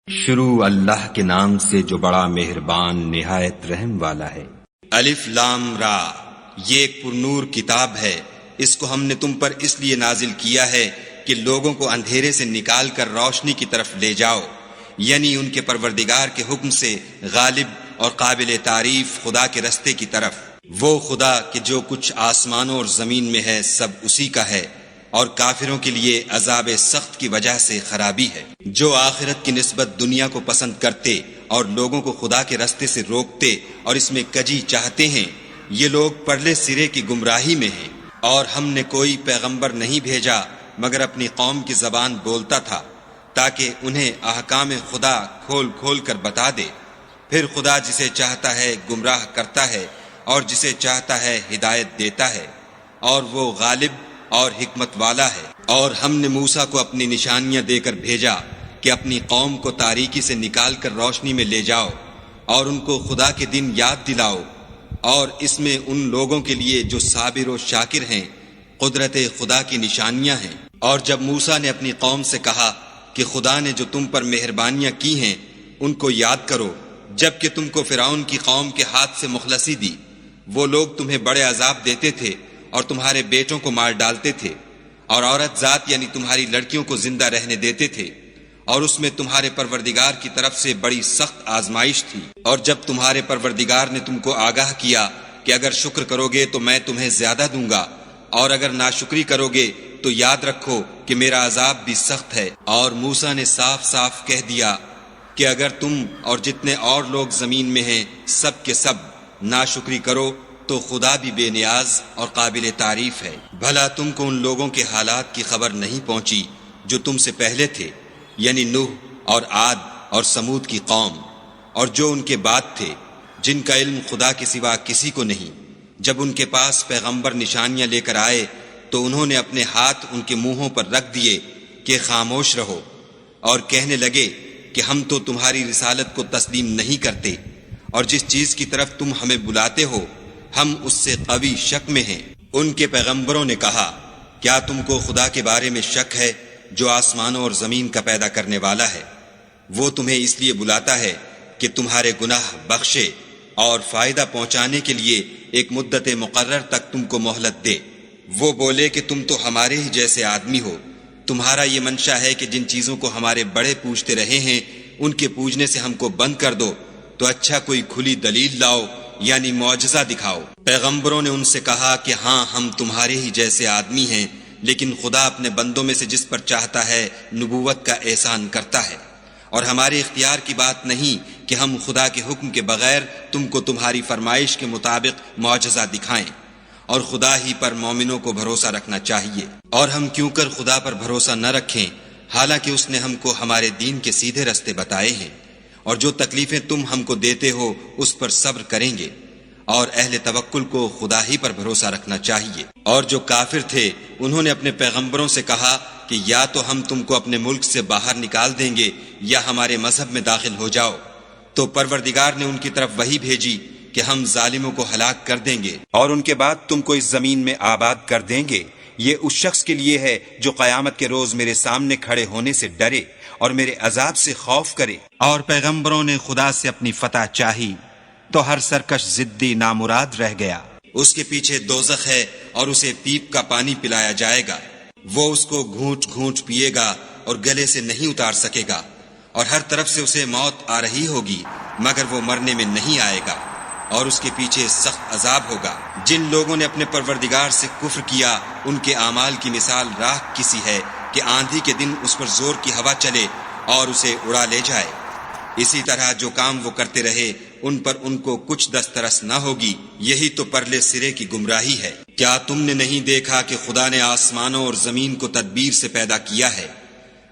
شروع اللہ کے نام سے جو بڑا مہربان نہایت رحم والا ہے۔ الف لام را، یہ ایک پرنور کتاب ہے، اس کو ہم نے تم پر اس لیے نازل کیا ہے کہ لوگوں کو اندھیرے سے نکال کر روشنی کی طرف لے جاؤ، یعنی ان کے پروردگار کے حکم سے غالب اور قابل تعریف خدا کے رستے کی طرف۔ وہ خدا کہ جو کچھ آسمانوں اور زمین میں ہے سب اسی کا ہے، اور کافروں کے لیے عذاب سخت کی وجہ سے خرابی ہے۔ جو آخرت کی نسبت دنیا کو پسند کرتے اور لوگوں کو خدا کے رستے سے روکتے اور اس میں کجی چاہتے ہیں، یہ لوگ پرلے سرے کی گمراہی میں ہیں۔ اور ہم نے کوئی پیغمبر نہیں بھیجا مگر اپنی قوم کی زبان بولتا تھا، تاکہ انہیں احکام خدا کھول کھول کر بتا دے۔ پھر خدا جسے چاہتا ہے گمراہ کرتا ہے اور جسے چاہتا ہے ہدایت دیتا ہے، اور وہ غالب اور حکمت والا ہے۔ اور ہم نے موسیٰ کو اپنی نشانیاں دے کر بھیجا کہ اپنی قوم کو تاریکی سے نکال کر روشنی میں لے جاؤ اور ان کو خدا کے دن یاد دلاؤ، اور اس میں ان لوگوں کے لیے جو صابر و شاکر ہیں قدرت خدا کی نشانیاں ہیں۔ اور جب موسیٰ نے اپنی قوم سے کہا کہ خدا نے جو تم پر مہربانیاں کی ہیں ان کو یاد کرو، جب کہ تم کو فرعون کی قوم کے ہاتھ سے مخلصی دی، وہ لوگ تمہیں بڑے عذاب دیتے تھے اور تمہارے بیٹوں کو مار ڈالتے تھے، اور عورت ذات یعنی تمہاری لڑکیوں کو زندہ رہنے دیتے تھے، اور اس میں تمہارے پروردگار کی طرف سے بڑی سخت آزمائش تھی۔ اور جب تمہارے پروردگار نے تم کو آگاہ کیا کہ اگر شکر کرو گے تو میں تمہیں زیادہ دوں گا، اور اگر ناشکری کرو گے تو یاد رکھو کہ میرا عذاب بھی سخت ہے۔ اور موسیٰ نے صاف صاف کہہ دیا کہ اگر تم اور جتنے اور لوگ زمین میں ہیں سب کے سب ناشکری کرو تو خدا بھی بے نیاز اور قابل تعریف ہے۔ بھلا تم کو ان لوگوں کے حالات کی خبر نہیں پہنچی جو تم سے پہلے تھے، یعنی نوح اور عاد اور سمود کی قوم، اور جو ان کے بعد تھے، جن کا علم خدا کے سوا کسی کو نہیں۔ جب ان کے پاس پیغمبر نشانیاں لے کر آئے تو انہوں نے اپنے ہاتھ ان کے منہوں پر رکھ دیے کہ خاموش رہو، اور کہنے لگے کہ ہم تو تمہاری رسالت کو تسلیم نہیں کرتے، اور جس چیز کی طرف تم ہمیں بلاتے ہو ہم اس سے قوی شک میں ہیں۔ ان کے پیغمبروں نے کہا، کیا تم کو خدا کے بارے میں شک ہے جو آسمانوں اور زمین کا پیدا کرنے والا ہے؟ وہ تمہیں اس لیے بلاتا ہے کہ تمہارے گناہ بخشے اور فائدہ پہنچانے کے لیے ایک مدت مقرر تک تم کو مہلت دے۔ وہ بولے کہ تم تو ہمارے ہی جیسے آدمی ہو، تمہارا یہ منشا ہے کہ جن چیزوں کو ہمارے بڑے پوجتے رہے ہیں ان کے پوجنے سے ہم کو بند کر دو، تو اچھا کوئی کھلی دلیل لاؤ یعنی معجزہ دکھاؤ۔ پیغمبروں نے ان سے کہا کہ ہاں ہم تمہارے ہی جیسے آدمی ہیں، لیکن خدا اپنے بندوں میں سے جس پر چاہتا ہے نبوت کا احسان کرتا ہے، اور ہمارے اختیار کی بات نہیں کہ ہم خدا کے حکم کے بغیر تم کو تمہاری فرمائش کے مطابق معجزہ دکھائیں، اور خدا ہی پر مومنوں کو بھروسہ رکھنا چاہیے۔ اور ہم کیوں کر خدا پر بھروسہ نہ رکھیں حالانکہ اس نے ہم کو ہمارے دین کے سیدھے رستے بتائے ہیں، اور جو تکلیفیں تم ہم کو دیتے ہو اس پر صبر کریں گے، اور اہل توکل کو خدا ہی پر بھروسہ رکھنا چاہیے۔ اور جو کافر تھے انہوں نے اپنے پیغمبروں سے کہا کہ یا تو ہم تم کو اپنے ملک سے باہر نکال دیں گے یا ہمارے مذہب میں داخل ہو جاؤ، تو پروردگار نے ان کی طرف وحی بھیجی کہ ہم ظالموں کو ہلاک کر دیں گے اور ان کے بعد تم کو اس زمین میں آباد کر دیں گے۔ یہ اس شخص کے لیے ہے جو قیامت کے روز میرے سامنے کھڑے ہونے سے ڈرے اور میرے عذاب سے خوف کرے۔ اور پیغمبروں نے خدا سے اپنی فتح چاہی تو ہر سرکش ضدی نامراد رہ گیا۔ اس کے پیچھے دوزخ ہے اور اسے پیپ کا پانی پلایا جائے گا، وہ اس کو گھونٹ گھونٹ پیے گا اور گلے سے نہیں اتار سکے گا، اور ہر طرف سے اسے موت آ رہی ہوگی مگر وہ مرنے میں نہیں آئے گا، اور اس کے پیچھے سخت عذاب ہوگا۔ جن لوگوں نے اپنے پروردگار سے کفر کیا ان کے اعمال کی مثال راہ کسی ہے کہ آندھی کے دن اس پر زور کی ہوا چلے اور اسے اڑا لے جائے۔ اسی طرح جو کام وہ کرتے رہے ان پر ان کو کچھ دسترس نہ ہوگی، یہی تو پرلے سرے کی گمراہی ہے۔ کیا تم نے نہیں دیکھا کہ خدا نے آسمانوں اور زمین کو تدبیر سے پیدا کیا ہے؟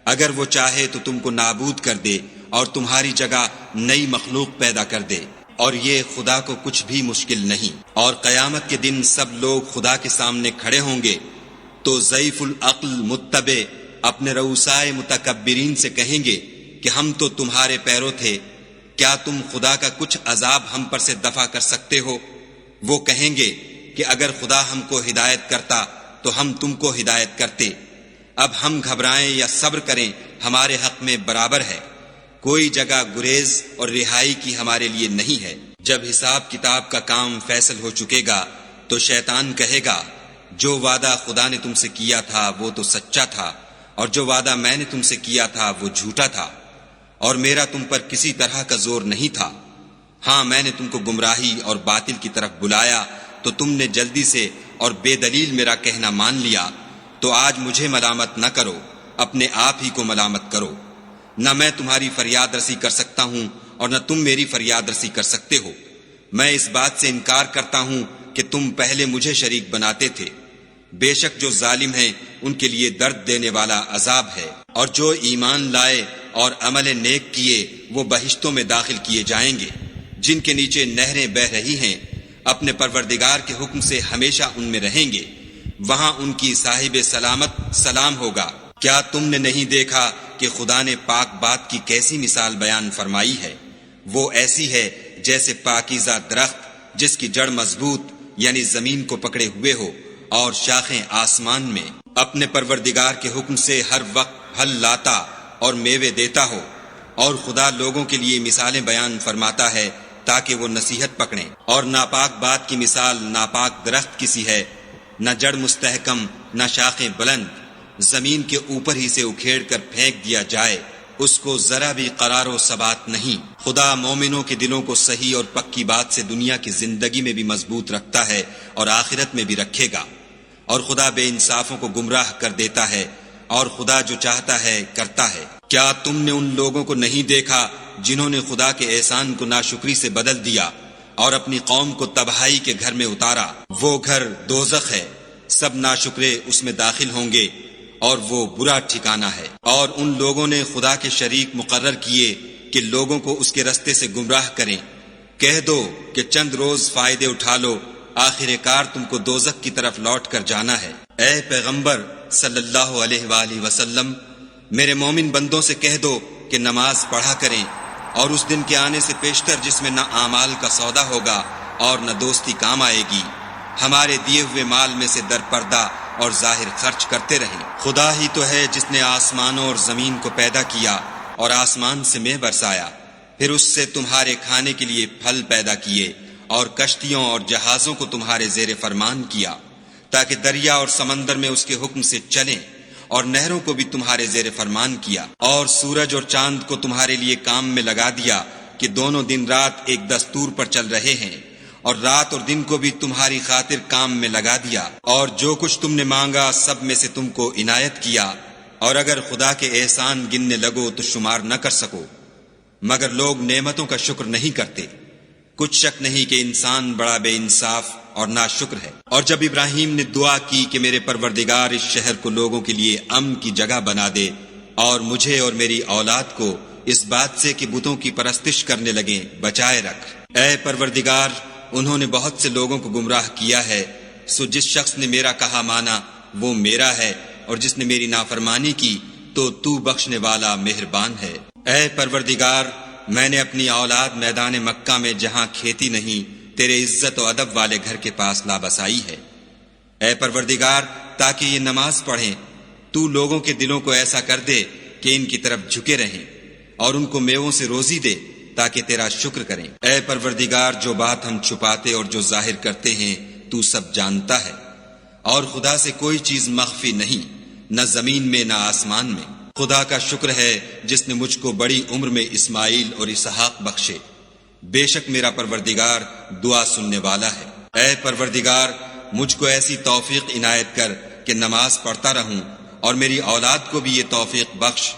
اگر وہ چاہے تو تم کو نابود کر دے اور تمہاری جگہ نئی مخلوق پیدا کر دے، اور یہ خدا کو کچھ بھی مشکل نہیں۔ اور قیامت کے دن سب لوگ خدا کے سامنے کھڑے ہوں گے تو ضعیف العقل متبع اپنے رؤسائے متکبرین سے کہیں گے کہ ہم تو تمہارے پیرو تھے، کیا تم خدا کا کچھ عذاب ہم پر سے دفع کر سکتے ہو؟ وہ کہیں گے کہ اگر خدا ہم کو ہدایت کرتا تو ہم تم کو ہدایت کرتے، اب ہم گھبرائیں یا صبر کریں ہمارے حق میں برابر ہے۔ کوئی جگہ گریز اور رہائی کی ہمارے لیے نہیں ہے۔ جب حساب کتاب کا کام فیصل ہو چکے گا تو شیطان کہے گا جو وعدہ خدا نے تم سے کیا تھا وہ تو سچا تھا، اور جو وعدہ میں نے تم سے کیا تھا وہ جھوٹا تھا، اور میرا تم پر کسی طرح کا زور نہیں تھا۔ ہاں میں نے تم کو گمراہی اور باطل کی طرف بلایا تو تم نے جلدی سے اور بے دلیل میرا کہنا مان لیا، تو آج مجھے ملامت نہ کرو، اپنے آپ ہی کو ملامت کرو۔ نہ میں تمہاری فریاد رسی کر سکتا ہوں اور نہ تم میری فریاد رسی کر سکتے ہو۔ میں اس بات سے انکار کرتا ہوں کہ تم پہلے مجھے شریک بناتے تھے۔ بے شک جو ظالم ہیں ان کے لیے درد دینے والا عذاب ہے، اور جو ایمان لائے اور عمل نیک کیے وہ بہشتوں میں داخل کیے جائیں گے جن کے نیچے نہریں بہہ رہی ہیں، اپنے پروردگار کے حکم سے ہمیشہ ان میں رہیں گے، وہاں ان کی صاحب سلامت سلام ہوگا۔ کیا تم نے نہیں دیکھا کہ خدا نے پاک بات کی کیسی مثال بیان فرمائی ہے؟ وہ ایسی ہے جیسے پاکیزہ درخت جس کی جڑ مضبوط یعنی زمین کو پکڑے ہوئے ہو اور شاخیں آسمان میں، اپنے پروردگار کے حکم سے ہر وقت پھل لاتا اور میوے دیتا ہو۔ اور خدا لوگوں کے لیے مثالیں بیان فرماتا ہے تاکہ وہ نصیحت پکڑیں۔ اور ناپاک بات کی مثال ناپاک درخت کی سی ہے، نہ جڑ مستحکم نہ شاخیں بلند، زمین کے اوپر ہی سے اکھیڑ کر پھینک دیا جائے، اس کو ذرا بھی قرار و ثبات نہیں۔ خدا مومنوں کے دلوں کو صحیح اور پکی بات سے دنیا کی زندگی میں بھی مضبوط رکھتا ہے اور آخرت میں بھی رکھے گا، اور خدا بے انصافوں کو گمراہ کر دیتا ہے، اور خدا جو چاہتا ہے کرتا ہے۔ کیا تم نے ان لوگوں کو نہیں دیکھا جنہوں نے خدا کے احسان کو ناشکری سے بدل دیا اور اپنی قوم کو تباہی کے گھر میں اتارا؟ وہ گھر دوزخ ہے، سب ناشکرے اس میں داخل ہوں گے، اور وہ برا ٹھکانہ ہے۔ اور ان لوگوں نے خدا کے شریک مقرر کیے کہ لوگوں کو اس کے رستے سے گمراہ کریں۔ کہہ دو کہ چند روز فائدے اٹھا لو، آخر کار تم کو دوزخ کی طرف لوٹ کر جانا ہے۔ اے پیغمبر صلی اللہ علیہ وآلہ وسلم، میرے مومن بندوں سے کہہ دو کہ نماز پڑھا کریں، اور اس دن کے آنے سے پیشتر جس میں نہ اعمال کا سودا ہوگا اور نہ دوستی کام آئے گی، ہمارے دیے ہوئے مال میں سے در پردہ اور ظاہر خرچ کرتے رہیں۔ خدا ہی تو ہے جس نے آسمانوں اور زمین کو پیدا کیا اور آسمان سے مے برسایا، پھر اس سے تمہارے کھانے کے لیے پھل پیدا کیے، اور کشتیوں اور جہازوں کو تمہارے زیر فرمان کیا تاکہ دریا اور سمندر میں اس کے حکم سے چلیں، اور نہروں کو بھی تمہارے زیر فرمان کیا، اور سورج اور چاند کو تمہارے لیے کام میں لگا دیا کہ دونوں دن رات ایک دستور پر چل رہے ہیں، اور رات اور دن کو بھی تمہاری خاطر کام میں لگا دیا، اور جو کچھ تم نے مانگا سب میں سے تم کو عنایت کیا، اور اگر خدا کے احسان گننے لگو تو شمار نہ کر سکو، مگر لوگ نعمتوں کا شکر نہیں کرتے۔ کچھ شک نہیں کہ انسان بڑا بے انصاف اور ناشکر ہے۔ اور جب ابراہیم نے دعا کی کہ میرے پروردگار اس شہر کو لوگوں کے لیے امن کی جگہ بنا دے، اور مجھے اور میری اولاد کو اس بات سے کہ بتوں کی پرستش کرنے لگیں بچائے رکھ۔ اے پروردگار، انہوں نے بہت سے لوگوں کو گمراہ کیا ہے، سو جس شخص نے میرا کہا مانا وہ میرا ہے، اور جس نے میری نافرمانی کی تو بخشنے والا مہربان ہے۔ اے پروردگار، میں نے اپنی اولاد میدان مکہ میں جہاں کھیتی نہیں تیرے عزت و ادب والے گھر کے پاس لابسائی ہے۔ اے پروردگار، تاکہ یہ نماز پڑھیں، تو لوگوں کے دلوں کو ایسا کر دے کہ ان کی طرف جھکے رہیں، اور ان کو میووں سے روزی دے تاکہ تیرا شکر کریں۔ اے پروردگار، جو بات ہم چھپاتے اور جو ظاہر کرتے ہیں تو سب جانتا ہے، اور خدا سے کوئی چیز مخفی نہیں، نہ زمین میں نہ آسمان میں۔ خدا کا شکر ہے جس نے مجھ کو بڑی عمر میں اسماعیل اور اسحاق بخشے، بے شک میرا پروردگار دعا سننے والا ہے۔ اے پروردگار، مجھ کو ایسی توفیق عنایت کر کہ نماز پڑھتا رہوں، اور میری اولاد کو بھی یہ توفیق بخش۔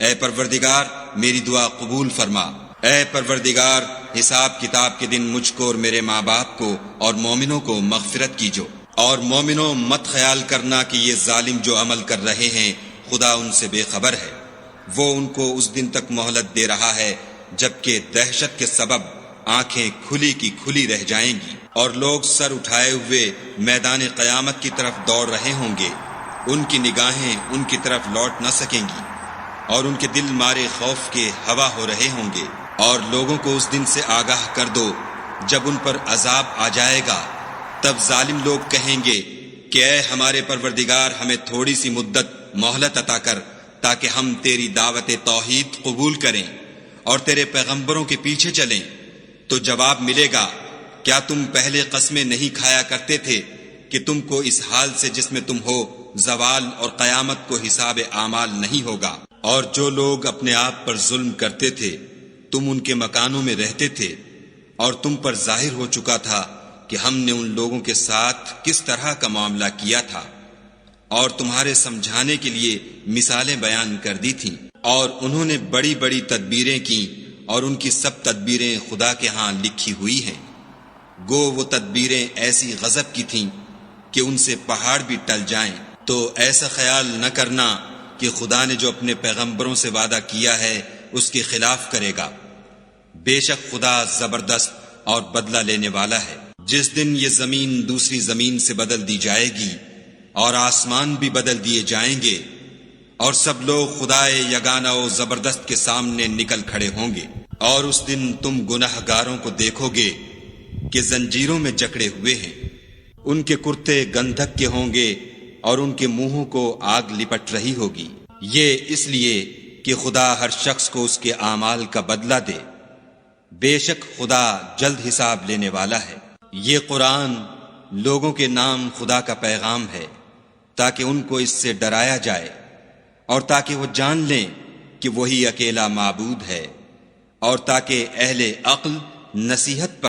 اے پروردگار، میری دعا قبول فرما۔ اے پروردگار، حساب کتاب کے دن مجھ کو اور میرے ماں باپ کو اور مومنوں کو مغفرت کیجو۔ اور مومنوں، مت خیال کرنا کہ یہ ظالم جو عمل کر رہے ہیں خدا ان سے بے خبر ہے، وہ ان کو اس دن تک مہلت دے رہا ہے جبکہ دہشت کے سبب آنکھیں کھلی کی کھلی رہ جائیں گی، اور لوگ سر اٹھائے ہوئے میدان قیامت کی طرف دوڑ رہے ہوں گے، ان کی نگاہیں ان کی طرف لوٹ نہ سکیں گی، اور ان کے دل مارے خوف کے ہوا ہو رہے ہوں گے۔ اور لوگوں کو اس دن سے آگاہ کر دو جب ان پر عذاب آ جائے گا، تب ظالم لوگ کہیں گے کہ اے ہمارے پروردگار، ہمیں تھوڑی سی مدت مہلت عطا کر تاکہ ہم تیری دعوت توحید قبول کریں اور تیرے پیغمبروں کے پیچھے چلیں تو جواب ملے گا، کیا تم پہلے قسمیں نہیں کھایا کرتے تھے کہ تم کو اس حال سے جس میں تم ہو زوال اور قیامت کو حساب اعمال نہیں ہوگا؟ اور جو لوگ اپنے آپ پر ظلم کرتے تھے تم ان کے مکانوں میں رہتے تھے، اور تم پر ظاہر ہو چکا تھا کہ ہم نے ان لوگوں کے ساتھ کس طرح کا معاملہ کیا تھا، اور تمہارے سمجھانے کے لیے مثالیں بیان کر دی تھیں، اور انہوں نے بڑی بڑی تدبیریں کی، اور ان کی سب تدبیریں خدا کے ہاں لکھی ہوئی ہیں۔ گو وہ تدبیریں ایسی غضب کی تھیں کہ ان سے پہاڑ بھی ٹل جائیں، تو ایسا خیال نہ کرنا کہ خدا نے جو اپنے پیغمبروں سے وعدہ کیا ہے اس کے خلاف کرے گا۔ بے شک خدا زبردست اور بدلہ لینے والا ہے۔ جس دن یہ زمین دوسری زمین سے بدل دی جائے گی اور آسمان بھی بدل دیے جائیں گے، اور سب لوگ خدائے یگانہ و زبردست کے سامنے نکل کھڑے ہوں گے، اور اس دن تم گناہ گاروں کو دیکھو گے کہ زنجیروں میں جکڑے ہوئے ہیں، ان کے کرتے گندھک کے ہوں گے اور ان کے منہوں کو آگ لپٹ رہی ہوگی۔ یہ اس لیے کہ خدا ہر شخص کو اس کے اعمال کا بدلہ دے، بے شک خدا جلد حساب لینے والا ہے۔ یہ قرآن لوگوں کے نام خدا کا پیغام ہے تاکہ ان کو اس سے ڈرایا جائے اور تاکہ وہ جان لیں کہ وہی اکیلا معبود ہے، اور تاکہ اہل عقل نصیحت پر